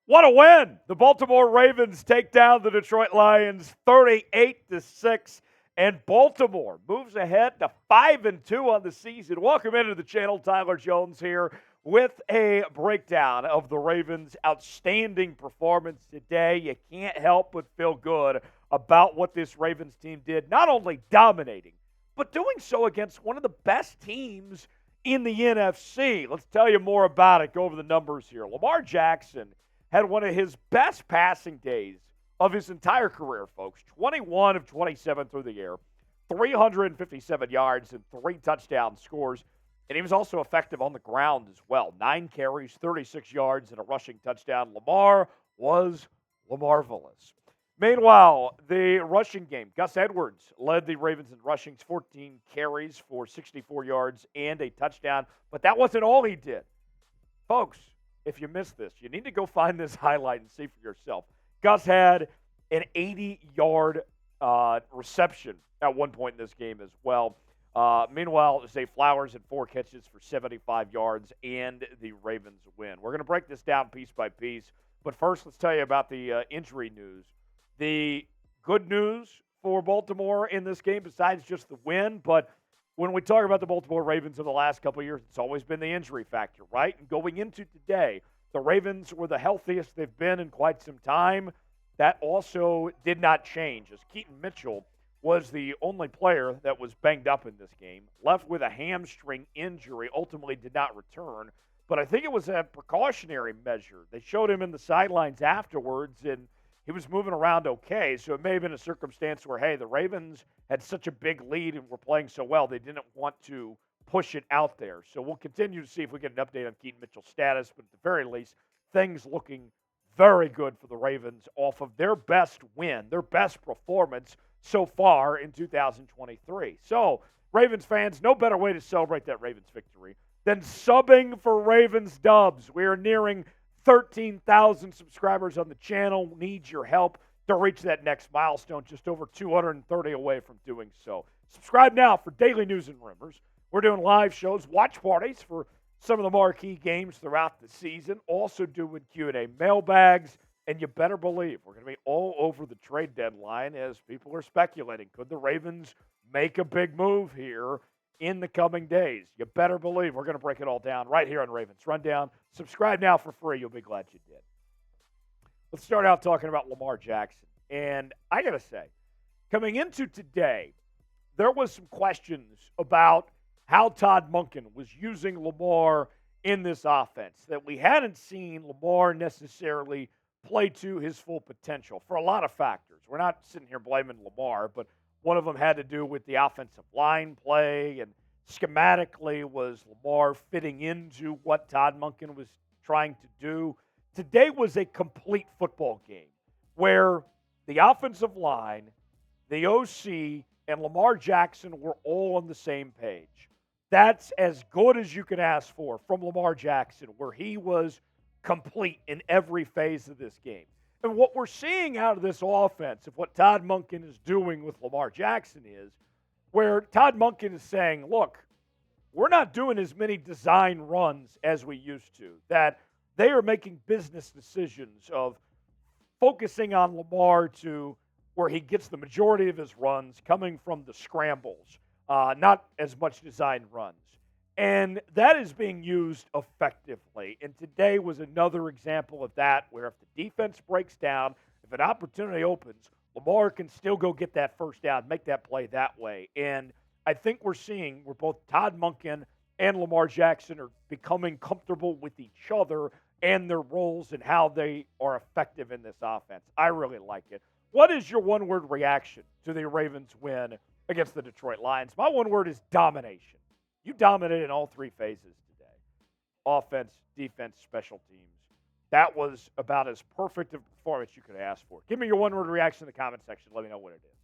What a win! The Baltimore Ravens take down the Detroit Lions 38-6, and Baltimore moves ahead to 5-2 on the season. Welcome into the channel. Tyler Jones here with a breakdown of the Ravens' outstanding performance today. You can't help but feel good about what this Ravens team did, not only dominating, but doing so against one of the best teams in the NFC. Let's tell you more about it. Go over the numbers here. Lamar Jackson had one of his best passing days of his entire career, folks. 21 of 27 through the air, 357 yards and 3 touchdown scores. And he was also effective on the ground as well. 9 carries, 36 yards, and a rushing touchdown. Lamar was Lamarvelous. Meanwhile, the rushing game, Gus Edwards led the Ravens in rushings, 14 carries for 64 yards and a touchdown. But that wasn't all he did. Folks, if you missed this, you need to go find this highlight and see for yourself. Gus had an 80-yard reception at one point in this game as well. Meanwhile, Zay Flowers had 4 catches for 75 yards, and the Ravens win. We're going to break this down piece by piece. But first, let's tell you about the injury news. The good news for Baltimore in this game, besides just the win, but when we talk about the Baltimore Ravens in the last couple of years, it's always been the injury factor, right? And going into today, the Ravens were the healthiest they've been in quite some time. That also did not change, as Keaton Mitchell was the only player that was banged up in this game, left with a hamstring injury, ultimately did not return. But I think it was a precautionary measure. They showed him in the sidelines afterwards, and he was moving around okay, so it may have been a circumstance where, hey, the Ravens had such a big lead and were playing so well, they didn't want to push it out there. So we'll continue to see if we get an update on Keaton Mitchell's status, but at the very least, things looking very good for the Ravens off of their best win, their best performance so far in 2023. So, Ravens fans, no better way to celebrate that Ravens victory than subbing for Ravens dubs. We are nearing 13,000 subscribers on the channel. Need your help to reach that next milestone, just over 230 away from doing so. Subscribe now for daily news and rumors. We're doing live shows, watch parties for some of the marquee games throughout the season, also doing Q&A mailbags, and you better believe we're going to be all over the trade deadline as people are speculating. Could the Ravens make a big move here in the coming days? You better believe we're going to break it all down right here on Ravens Rundown. Subscribe now for free. You'll be glad you did. Let's start out talking about Lamar Jackson. And I got to say, coming into today, there was some questions about how Todd Monken was using Lamar in this offense, that we hadn't seen Lamar necessarily play to his full potential for a lot of factors. We're not sitting here blaming Lamar, but one of them had to do with the offensive line play, and schematically was Lamar fitting into what Todd Monken was trying to do. Today was a complete football game where the offensive line, the OC, and Lamar Jackson were all on the same page. That's as good as you can ask for from Lamar Jackson, where he was complete in every phase of this game. And what we're seeing out of this offense, of what Todd Monken is doing with Lamar Jackson, is where Todd Monken is saying, look, we're not doing as many design runs as we used to, that they are making business decisions of focusing on Lamar to where he gets the majority of his runs coming from the scrambles, not as much design runs. And that is being used effectively. And today was another example of that, where if the defense breaks down, if an opportunity opens, Lamar can still go get that first down, make that play that way. And I think we're seeing where both Todd Monken and Lamar Jackson are becoming comfortable with each other and their roles and how they are effective in this offense. I really like it. What is your one-word reaction to the Ravens win against the Detroit Lions? My one word is domination. You dominated in all 3 phases today. Offense, defense, special teams. That was about as perfect a performance you could ask for. Give me your one-word reaction in the comment section. Let me know what it is.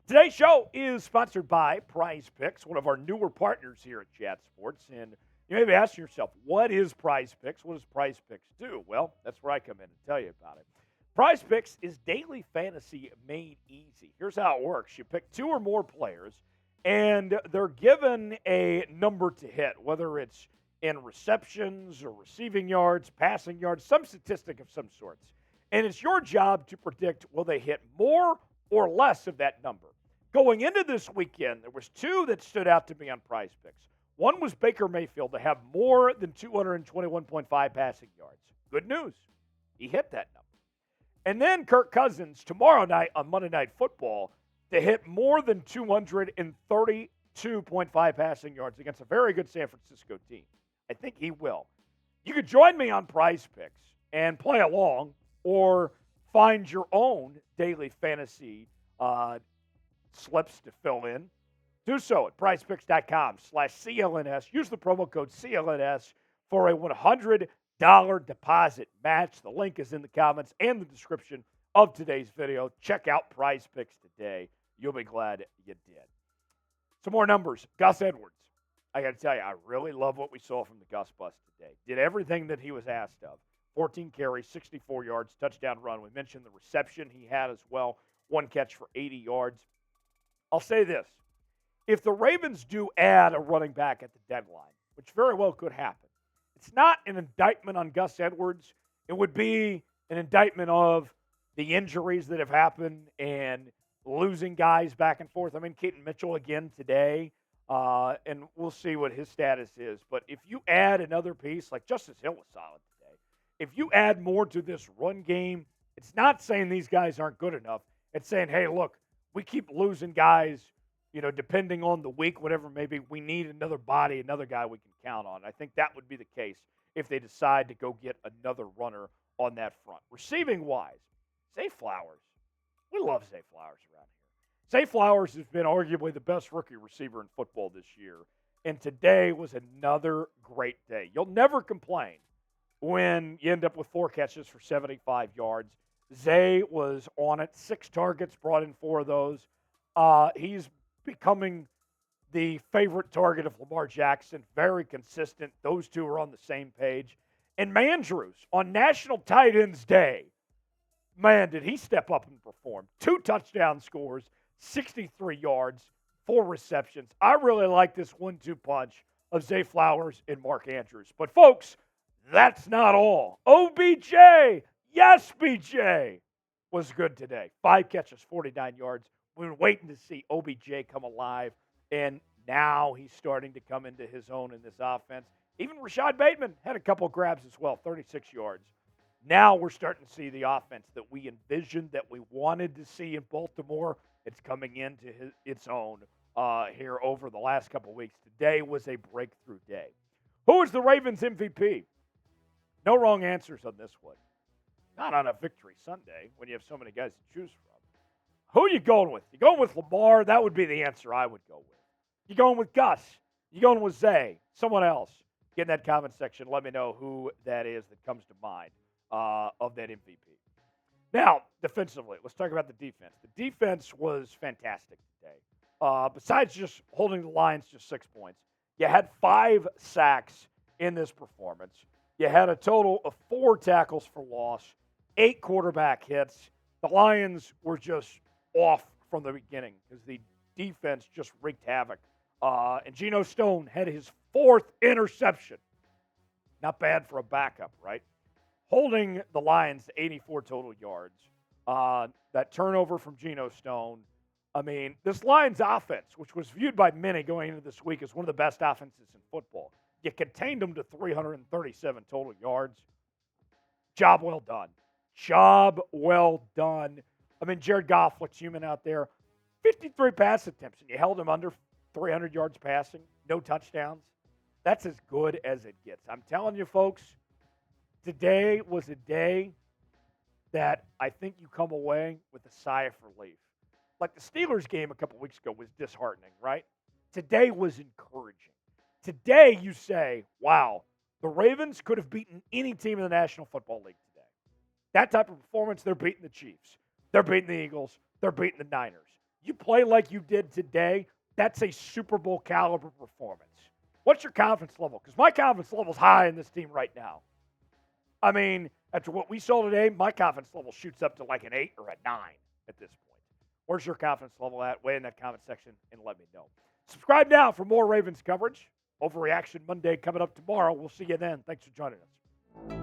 Today's show is sponsored by Prize Picks, one of our newer partners here at Chat Sports. And you may be asking yourself, what is Prize Picks? What does Prize Picks do? Well, that's where I come in and tell you about it. Prize Picks is daily fantasy made easy. Here's how it works. You pick 2 or more players, and they're given a number to hit, whether it's in receptions or receiving yards, passing yards, some statistic of some sorts. And it's your job to predict, will they hit more or less of that number? Going into this weekend, there was two that stood out to me on Prize Picks. One was Baker Mayfield to have more than 221.5 passing yards. Good news. He hit that number. And then Kirk Cousins tomorrow night on Monday Night Football to hit more than 232.5 passing yards against a very good San Francisco team. I think he will. You could join me on Prize Picks and play along or find your own daily fantasy slips to fill in. Do so at prizepicks.com/CLNS. Use the promo code CLNS for a $100 deposit match. The link is in the comments and the description of today's video. Check out Prize Picks today. You'll be glad you did. Some more numbers. Gus Edwards. I got to tell you, I really love what we saw from the Gus bus today. Did everything that he was asked of. 14 carries, 64 yards, touchdown run. We mentioned the reception he had as well. One catch for 80 yards. I'll say this. If the Ravens do add a running back at the deadline, which very well could happen, it's not an indictment on Gus Edwards. It would be an indictment of the injuries that have happened and losing guys back and forth. I mean, Keaton Mitchell again today, and we'll see what his status is. But if you add another piece, like Justice Hill was solid today, if you add more to this run game, it's not saying these guys aren't good enough. It's saying, hey, look, we keep losing guys, depending on the week, whatever maybe, we need another body, another guy we can count on. I think that would be the case if they decide to go get another runner on that front. Receiving-wise, Zay Flowers. We love Zay Flowers around here. Zay Flowers has been arguably the best rookie receiver in football this year, and today was another great day. You'll never complain when you end up with 4 catches for 75 yards. Zay was on it, 6 targets, brought in 4 of those. He's becoming the favorite target of Lamar Jackson, very consistent. Those two are on the same page. And Mandrews, on National Tight Ends Day, man, did he step up and perform. 2 touchdown scores, 63 yards, 4 receptions. I really like this 1-2 punch of Zay Flowers and Mark Andrews. But, folks, that's not all. OBJ, yes, BJ, was good today. 5 catches, 49 yards. We've been waiting to see OBJ come alive, and now he's starting to come into his own in this offense. Even Rashod Bateman had a couple grabs as well, 36 yards. Now we're starting to see the offense that we envisioned, that we wanted to see in Baltimore. It's coming into its own here over the last couple weeks. Today was a breakthrough day. Who is the Ravens MVP? No wrong answers on this one. Not on a victory Sunday when you have so many guys to choose from. Who are you going with? You going with Lamar? That would be the answer I would go with. You going with Gus? You going with Zay? Someone else? Get in that comment section. Let me know who that is that comes to mind of that MVP. Now, defensively, let's talk about the defense. The defense was fantastic today. Besides just holding the Lions to 6 points, you had 5 sacks in this performance. You had a total of 4 tackles for loss, 8 quarterback hits. The Lions were just off from the beginning because the defense just wreaked havoc. And Geno Stone had his 4th interception. Not bad for a backup, right? Holding the Lions to 84 total yards. That turnover from Geno Stone. I mean, this Lions offense, which was viewed by many going into this week as one of the best offenses in football, you contained them to 337 total yards. Job well done. Job well done. I mean, Jared Goff looks human out there. 53 pass attempts, and you held him under 300 yards passing. No touchdowns. That's as good as it gets. I'm telling you, folks, today was a day that I think you come away with a sigh of relief. Like the Steelers game a couple weeks ago was disheartening, right? Today was encouraging. Today you say, wow, the Ravens could have beaten any team in the National Football League today. That type of performance, they're beating the Chiefs. They're beating the Eagles. They're beating the Niners. You play like you did today, that's a Super Bowl caliber performance. What's your confidence level? Because my confidence level is high in this team right now. I mean, after what we saw today, my confidence level shoots up to like an 8 or a 9 at this point. Where's your confidence level at? Weigh in that comment section and let me know. Subscribe now for more Ravens coverage. Overreaction Monday coming up tomorrow. We'll see you then. Thanks for joining us.